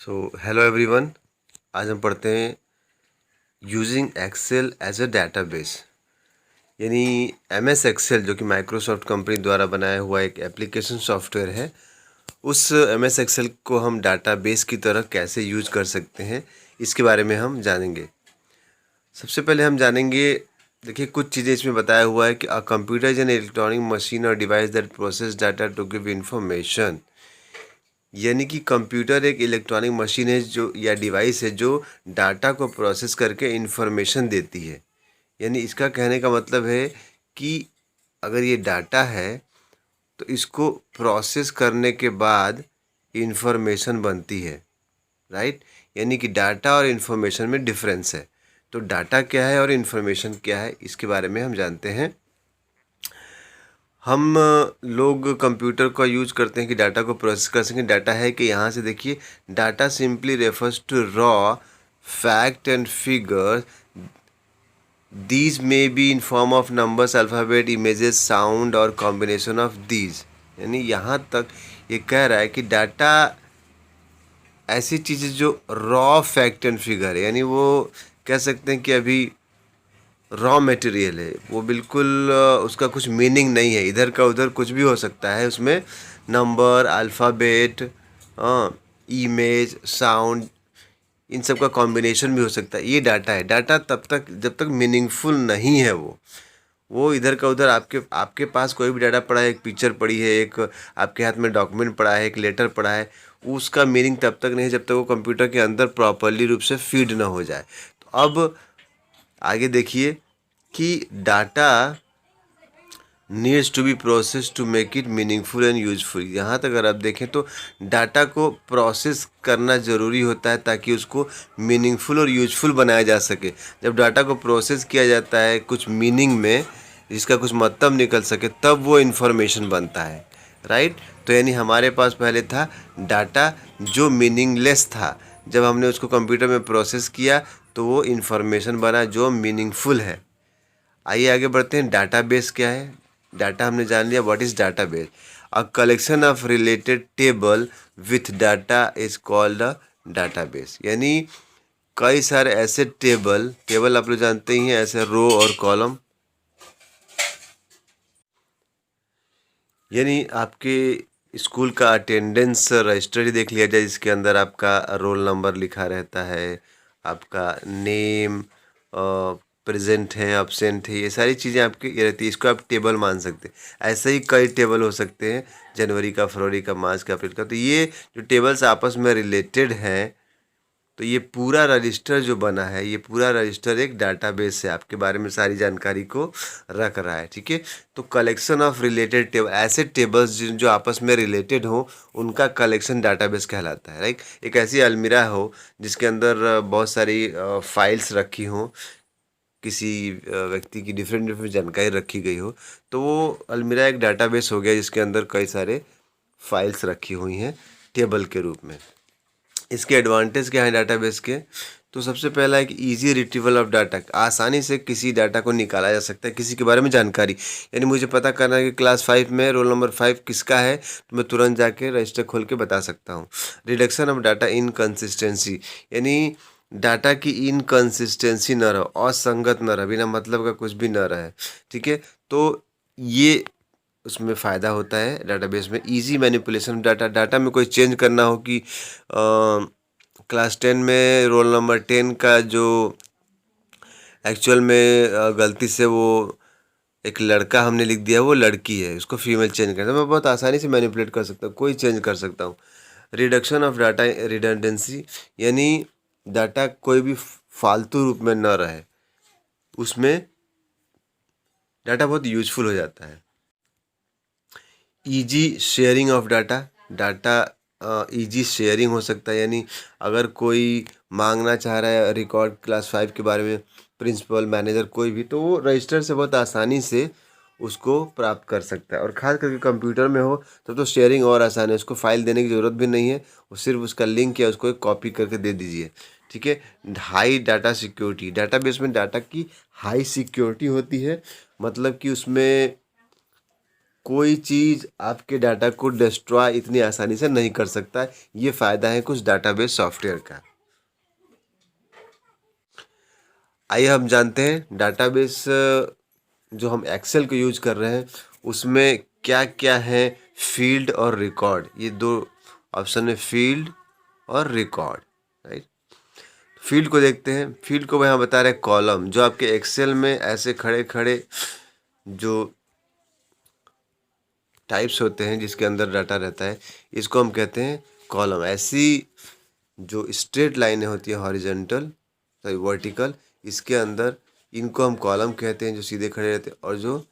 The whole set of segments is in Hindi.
Hello everyone. आज हम पढ़ते हैं using Excel as a database. यानी एमएस एक्सेल जो कि माइक्रोसॉफ्ट कंपनी द्वारा बनाया हुआ एक एप्लीकेशन सॉफ्टवेयर है, उस एमएस एक्सेल को हम डाटाबेस की तरह कैसे यूज कर सकते हैं, इसके बारे में हम जानेंगे। सबसे पहले हम जानेंगे, देखिए कुछ चीज़ें इसमें बताया हुआ है कि a computer is an electronic machine और device that process data to give information. यानी कि कंप्यूटर एक इलेक्ट्रॉनिक मशीन है जो या डिवाइस है जो डाटा को प्रोसेस करके इन्फॉर्मेशन देती है। यानी इसका कहने का मतलब है कि अगर ये डाटा है तो इसको प्रोसेस करने के बाद इन्फॉर्मेशन बनती है, राइट। यानी कि डाटा और इन्फॉर्मेशन में डिफरेंस है। तो डाटा क्या है और इन्फॉर्मेशन क्या है, इसके बारे में हम जानते हैं। हम लोग कंप्यूटर का यूज करते हैं कि डाटा को प्रोसेस कर सकें। डाटा है कि यहाँ से देखिए, data simply refers to raw fact and figure. These may be in form of numbers, alphabet, images, sound or combination of these. यानी यहाँ तक ये कह रहा है कि डाटा ऐसी चीज़ें जो रॉ फैक्ट एंड फिगर है, यानी वो कह सकते हैं कि अभी रॉ मटेरियल है, वो बिल्कुल उसका कुछ मीनिंग नहीं है, इधर का उधर कुछ भी हो सकता है उसमें। नंबर, अल्फ़ाबेट, इमेज, साउंड, इन सब का कॉम्बिनेशन भी हो सकता है। ये डाटा है। डाटा तब तक जब तक मीनिंगफुल नहीं है वो इधर का उधर आपके पास कोई भी डाटा पड़ा है, एक पिक्चर पड़ी है, एक आपके हाथ में डॉक्यूमेंट पड़ा है, एक लेटर पड़ा है, उसका मीनिंग तब तक नहीं जब तक वो कंप्यूटर के अंदर प्रॉपरली रूप से फीड ना हो जाए। तो अब आगे देखिए कि data needs to be process to make it meaningful and useful. यहाँ तक अगर आप देखें तो डाटा को प्रोसेस करना ज़रूरी होता है ताकि उसको मीनिंगफुल और यूजफुल बनाया जा सके। जब डाटा को प्रोसेस किया जाता है कुछ मीनिंग में, जिसका कुछ मतलब निकल सके, तब वो इन्फॉर्मेशन बनता है, राइट। तो यानी हमारे पास पहले था डाटा जो मीनिंगलेस था, जब हमने उसको कंप्यूटर में प्रोसेस किया तो वो इन्फॉर्मेशन बना जो मीनिंगफुल है। आइए आगे बढ़ते हैं। डाटाबेस क्या है? डाटा हमने जान लिया। What is database? A collection of related table with data is called a database. यानी कई सारे ऐसे टेबल आप लोग जानते ही हैं, ऐसे रो और कॉलम। यानी आपके स्कूल का अटेंडेंस रजिस्टर ही देख लिया जाए, जिसके अंदर आपका रोल नंबर लिखा रहता है, आपका नेम, प्रेजेंट है, अब्सेंट है, ये सारी चीज़ें आपकी ये रहती है। इसको आप टेबल मान सकते हैं। ऐसे ही कई टेबल हो सकते हैं, जनवरी का, फरवरी का, मार्च का, अप्रैल का। तो ये जो टेबल्स आपस में रिलेटेड हैं, तो ये पूरा रजिस्टर जो बना है, ये पूरा रजिस्टर एक डाटाबेस है, आपके बारे में सारी जानकारी को रख रहा है, ठीक है। तो कलेक्शन ऑफ रिलेटेड टेबल, ऐसे टेबल्स जो आपस में रिलेटेड हो, उनका कलेक्शन डाटाबेस कहलाता है, राइट। एक ऐसी अलमीरा हो जिसके अंदर बहुत सारी फाइल्स रखी हों, किसी व्यक्ति की डिफरेंट डिफरेंट जानकारी रखी गई हो, तो वो अलमीरा एक डाटाबेस हो गया जिसके अंदर कई सारे फाइल्स रखी हुई हैं टेबल के रूप में। इसके एडवांटेज क्या है डाटाबेस के? तो सबसे पहला है कि इजी रिट्रीवल ऑफ डाटा। आसानी से किसी डाटा को निकाला जा सकता है, किसी के बारे में जानकारी। यानी मुझे पता करना है कि क्लास 5 में रोल नंबर 5 किसका है, तो मैं तुरंत जाके रजिस्टर खोल के बता सकता हूँ। रिडक्शन ऑफ डाटा इनकन्सिस्टेंसी, यानी डाटा की इनकन्सिस्टेंसी न रहो, असंगत न रहे, बिना मतलब का कुछ भी न रहे, ठीक है। तो ये उसमें फ़ायदा होता है डाटाबेस में। इजी मैनिपुलेशन डाटा, डाटा में कोई चेंज करना हो कि क्लास 10 में रोल नंबर 10 का जो एक्चुअल में गलती से वो एक लड़का हमने लिख दिया, वो लड़की है, उसको फीमेल चेंज करना, मैं बहुत आसानी से मैनिपुलेट कर सकता हूँ, कोई चेंज कर सकता हूँ। रिडक्शन ऑफ डाटा रिडंडेंसी, यानी डाटा कोई भी फालतू रूप में न रहे, उसमें डाटा बहुत यूजफुल हो जाता है। Easy sharing of data, data easy sharing हो सकता है। यानी अगर कोई मांगना चाह रहा है रिकॉर्ड क्लास 5 के बारे में, प्रिंसिपल, मैनेजर, कोई भी, तो वो रजिस्टर से बहुत आसानी से उसको प्राप्त कर सकता है। और खास करके कंप्यूटर में हो तब तो शेयरिंग और आसान है, उसको फाइल देने की ज़रूरत भी नहीं है, वो सिर्फ उसका लिंक या उसको एक कॉपी करके दे दीजिए, ठीक है। हाई डाटा सिक्योरिटी, डाटाबेस में डाटा की हाई सिक्योरिटी होती है, मतलब कि उसमें कोई चीज़ आपके डाटा को डिस्ट्रॉय इतनी आसानी से नहीं कर सकता है। ये फ़ायदा है कुछ डाटाबेस सॉफ्टवेयर का। आइए हम जानते हैं डाटाबेस जो हम एक्सेल को यूज कर रहे हैं उसमें क्या क्या है। फील्ड और रिकॉर्ड, ये दो ऑप्शन है, फील्ड और रिकॉर्ड, राइट। फील्ड को देखते हैं। फील्ड को यहाँ बता रहे हैं कॉलम, जो आपके एक्सेल में ऐसे खड़े खड़े जो टाइप्स होते हैं जिसके अंदर डाटा रहता है, इसको हम कहते हैं कॉलम। ऐसी जो स्ट्रेट लाइनें होती हैं हॉरिजॉन्टल सॉरी वर्टिकल, इसके अंदर इनको हम कॉलम कहते हैं, जो सीधे खड़े रहते हैं। और जो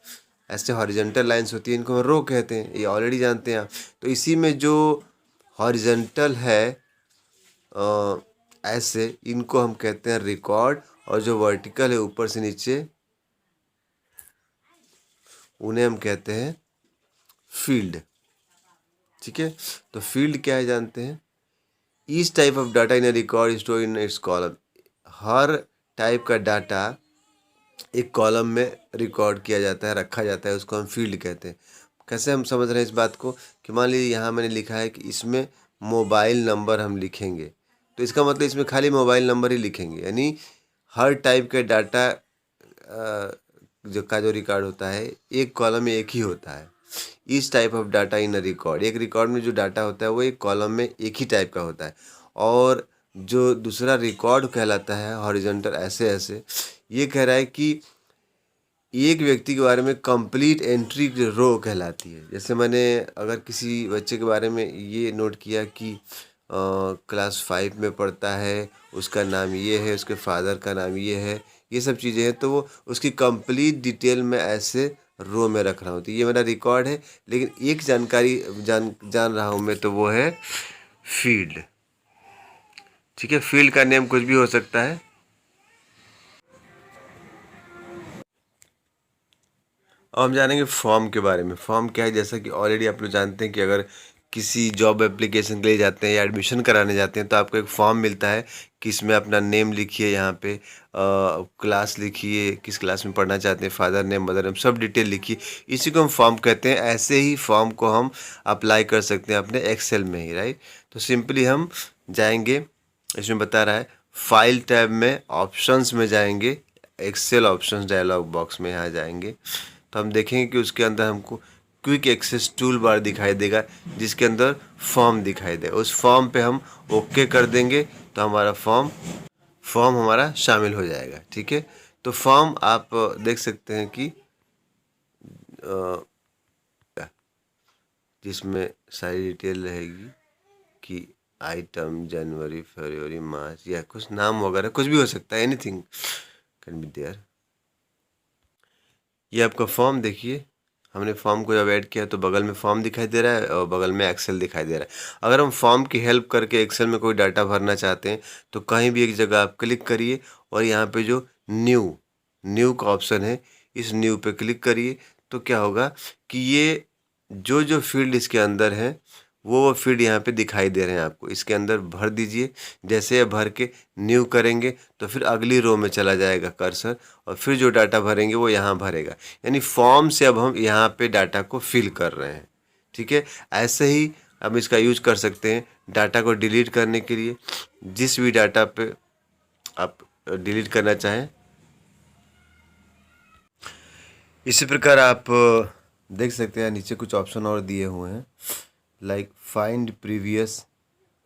ऐसे हॉरिजॉन्टल लाइंस होती हैं इनको हम रो कहते हैं, ये ऑलरेडी जानते हैं आप। तो इसी में जो हॉरिजॉन्टल है ऐसे, इनको हम कहते हैं रिकॉर्ड, और जो वर्टिकल है ऊपर से नीचे, उन्हें हम कहते हैं फील्ड। ठीक है, तो फील्ड क्या है जानते हैं। Each type of data in A record store in its column. Her type का डाटा एक कॉलम में रिकॉर्ड किया जाता है, रखा जाता है, उसको हम फील्ड कहते हैं। कैसे हम समझ रहे हैं इस बात को कि मान लीजिए यहाँ मैंने लिखा है कि इसमें मोबाइल नंबर हम लिखेंगे, तो इसका मतलब इसमें खाली मोबाइल नंबर ही लिखेंगे, यानी हर टाइप के डाटा जो रिकॉर्ड होता है एक कॉलम में एक ही होता है। इस type of data in a record, एक रिकॉर्ड में जो डाटा होता है वो एक कॉलम में एक ही टाइप का होता है। और जो दूसरा रिकॉर्ड कहलाता है हॉरिजॉन्टल ऐसे ऐसे, ये कह रहा है कि एक व्यक्ति के बारे में कंप्लीट एंट्री रो कहलाती है। जैसे मैंने अगर किसी बच्चे के बारे में ये नोट किया कि क्लास 5 में पढ़ता है, उसका नाम ये है, उसके फादर का नाम ये है, ये सब चीज़ें हैं, तो वो उसकी कंप्लीट डिटेल में ऐसे रो में रख रहा हूँ, तो ये मेरा रिकॉर्ड है। लेकिन एक जानकारी जान रहा हूँ मैं, तो वो है फील्ड। ठीक है, फील्ड का नेम कुछ भी हो सकता है। अब हम जानेंगे फॉर्म के बारे में। फॉर्म क्या है, जैसा कि ऑलरेडी आप लोग जानते हैं कि अगर किसी जॉब एप्लीकेशन के लिए जाते हैं या एडमिशन कराने जाते हैं तो आपको एक फॉर्म मिलता है कि इसमें अपना नेम लिखिए, यहाँ पे क्लास लिखिए, किस क्लास में पढ़ना चाहते हैं, फादर नेम, मदर नेम, सब डिटेल लिखिए। इसी को हम फॉर्म कहते हैं। ऐसे ही फॉर्म को हम अप्लाई कर सकते हैं अपने एक्सेल में ही, राइट। तो सिंपली हम जाएंगे, इसमें बता रहा है फाइल टैब में ऑप्शंस में जाएंगे, एक्सेल ऑप्शंस डायलॉग बॉक्स में यहाँ जाएंगे, तो हम देखेंगे कि उसके अंदर हमको क्विक एक्सेस टूल बार दिखाई देगा, जिसके अंदर फॉर्म दिखाई देगा। उस फॉर्म पे हम ओके कर देंगे तो हमारा फॉर्म हमारा शामिल हो जाएगा। ठीक है, तो फॉर्म आप देख सकते हैं कि जिसमें सारी डिटेल रहेगी कि आइटम जनवरी, फरवरी, मार्च, या कुछ नाम वगैरह कुछ भी हो सकता है, एनीथिंग कैन बी देयर। ये आपका फॉर्म देखिए, हमने फॉर्म को जब ऐड किया तो बगल में फॉर्म दिखाई दे रहा है और बगल में एक्सेल दिखाई दे रहा है। अगर हम फॉर्म की हेल्प करके एक्सेल में कोई डाटा भरना चाहते हैं तो कहीं भी एक जगह आप क्लिक करिए और यहाँ पे जो न्यू का ऑप्शन है, इस न्यू पे क्लिक करिए। तो क्या होगा कि ये जो फील्ड इसके अंदर है वो फील्ड यहाँ पे दिखाई दे रहे हैं आपको, इसके अंदर भर दीजिए। जैसे भर के न्यू करेंगे तो फिर अगली रो में चला जाएगा कर्सर, और फिर जो डाटा भरेंगे वो यहाँ भरेगा। यानी फॉर्म से अब हम यहाँ पे डाटा को फिल कर रहे हैं। ठीक है, ऐसे ही हम इसका यूज कर सकते हैं डाटा को डिलीट करने के लिए। जिस भी डाटा पे आप डिलीट करना चाहें, इसी प्रकार आप देख सकते हैं नीचे कुछ ऑप्शन और दिए हुए हैं, like find previous,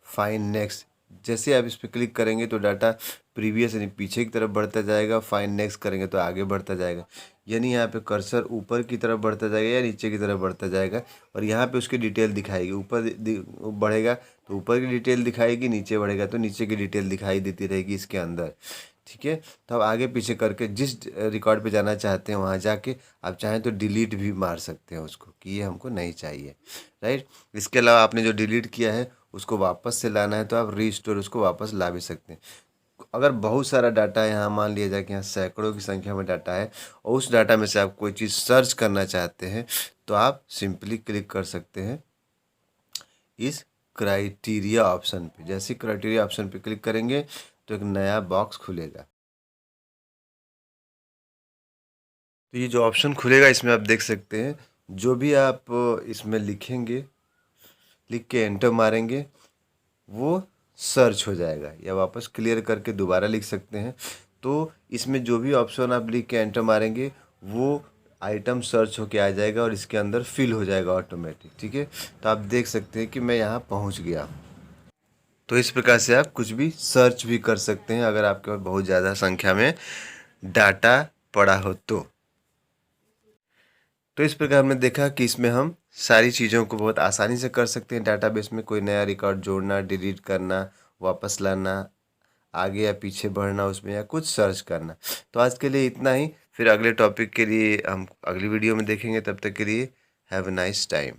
find next. जैसे आप इस पर क्लिक करेंगे तो डाटा प्रीवियस यानी पीछे की तरफ बढ़ता जाएगा, फाइंड नेक्स्ट करेंगे तो आगे बढ़ता जाएगा। यानी यहाँ पे कर्सर ऊपर की तरफ बढ़ता जाएगा या नीचे की तरफ बढ़ता जाएगा, और यहाँ पे उसकी डिटेल दिखाएगी। ऊपर बढ़ेगा तो ऊपर की डिटेल दिखाएगी, नीचे बढ़ेगा तो नीचे की डिटेल दिखाई देती रहेगी इसके अंदर। ठीक है, तो आप आगे पीछे करके जिस रिकॉर्ड पे जाना चाहते हैं वहाँ जाके आप चाहें तो डिलीट भी मार सकते हैं उसको कि ये हमको नहीं चाहिए, राइट। इसके अलावा आपने जो डिलीट किया है उसको वापस से लाना है तो आप रीस्टोर उसको वापस ला भी सकते हैं। अगर बहुत सारा डाटा है, यहाँ मान लिया जाए कि यहाँ सैकड़ों की संख्या में डाटा है और उस डाटा में से आप कोई चीज़ सर्च करना चाहते हैं तो आप सिंपली क्लिक कर सकते हैं इस क्राइटेरिया ऑप्शन पे। जैसे क्राइटेरिया ऑप्शन पे क्लिक करेंगे तो एक नया बॉक्स खुलेगा। तो ये जो ऑप्शन खुलेगा इसमें आप देख सकते हैं जो भी आप इसमें लिखेंगे, लिख के एंटर मारेंगे, वो सर्च हो जाएगा, या वापस क्लियर करके दोबारा लिख सकते हैं। तो इसमें जो भी ऑप्शन आप लिख के एंटर मारेंगे वो आइटम सर्च होके आ जाएगा और इसके अंदर फिल हो जाएगा ऑटोमेटिक। ठीक है, तो आप देख सकते हैं कि मैं यहाँ पहुँच गया। तो इस प्रकार से आप कुछ भी सर्च भी कर सकते हैं अगर आपके पास बहुत ज़्यादा संख्या में डाटा पड़ा हो तो इस प्रकार हमने देखा कि इसमें हम सारी चीज़ों को बहुत आसानी से कर सकते हैं। डाटाबेस में कोई नया रिकॉर्ड जोड़ना, डिलीट करना, वापस लाना, आगे या पीछे बढ़ना उसमें, या कुछ सर्च करना। तो आज के लिए इतना ही, फिर अगले टॉपिक के लिए हम अगली वीडियो में देखेंगे। तब तक के लिए हैव अ नाइस टाइम।